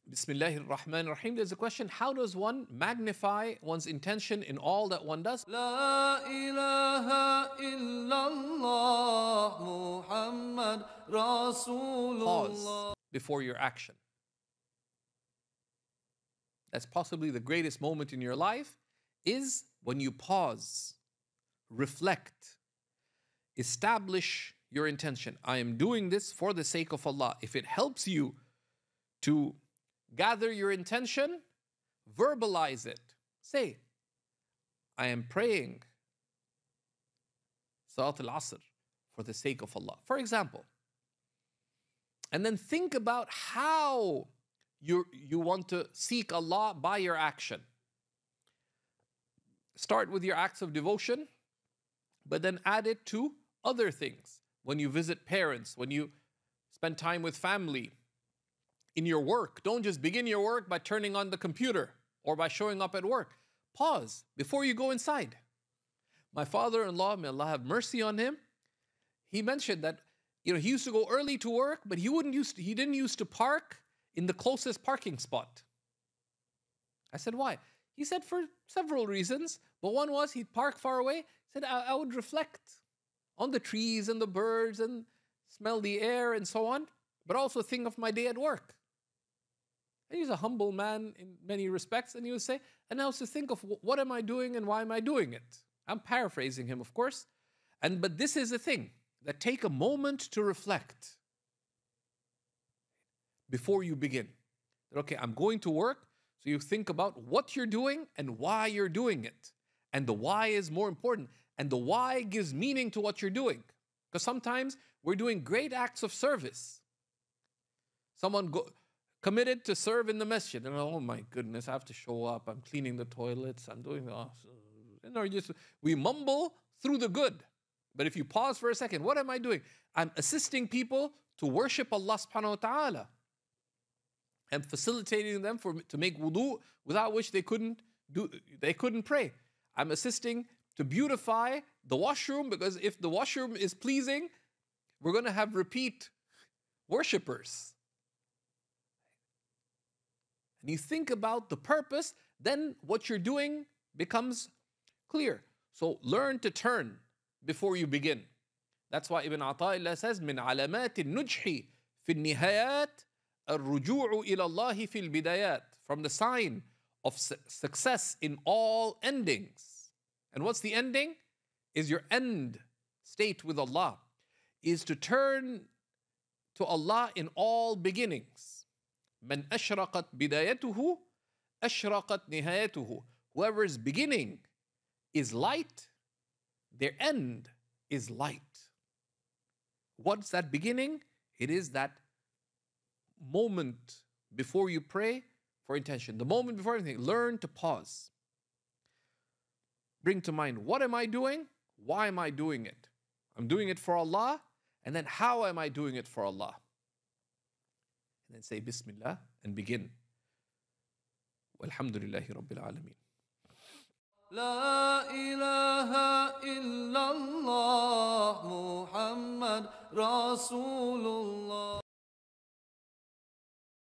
Bismillahir Rahmanir Rahim. There's a question: how does one magnify one's intention in all that one does? La ilaha illallah Muhammad Rasulullah. Pause before your action. That's possibly the greatest moment in your life, is when you pause, reflect, establish your intention. I am doing this for the sake of Allah. If it helps you to gather your intention, verbalize it. Say, I am praying Salat al-Asr for the sake of Allah, for example. And then think about how you want to seek Allah by your action. Start with your acts of devotion, but then add it to other things. When you visit parents, when you spend time with family, in your work. Don't just begin your work by turning on the computer or by showing up at work. Pause before you go inside. My father-in-law, may Allah have mercy on him, he mentioned that he used to go early to work, but he didn't used to park in the closest parking spot. I said, why? He said for several reasons, but one was he'd park far away. He said, I would reflect on the trees and the birds and smell the air and so on, but also think of my day at work. And he's a humble man in many respects, and he would say, and I also think of what am I doing and why am I doing it? I'm paraphrasing him, of course. But this is the thing, that take a moment to reflect before you begin. That, okay, I'm going to work, so you think about what you're doing and why you're doing it. And the why is more important. And the why gives meaning to what you're doing. Because sometimes we're doing great acts of service. Someone committed to serve in the masjid, and oh my goodness, I have to show up, I'm cleaning the toilets, I'm doing we mumble through the good. But if you pause for a second, what am I doing? I'm assisting people to worship Allah subhanahu wa ta'ala. I'm facilitating them to make wudu, without which they couldn't pray. I'm assisting to beautify the washroom, because if the washroom is pleasing, we're going to have repeat worshippers. And you think about the purpose, then what you're doing becomes clear. So learn to turn before you begin. That's why Ibn Ata'illah says, من علامات النجح في النهايات الرجوع إلى الله في البدايات. From the sign of success in all endings. And what's the ending? Is your end state with Allah. Is to turn to Allah in all beginnings. من أشرقت بدايته أشرقت نهايته. Whoever's beginning is light, their end is light. What's that beginning? It is that moment before you pray for intention. The moment before anything. Learn to pause. Bring to mind, what am I doing? Why am I doing it? I'm doing it for Allah. And then how am I doing it for Allah? And then say Bismillah and begin. Walhamdulillahi Rabbil Alameen. La ilaha illallah Muhammad Rasulullah.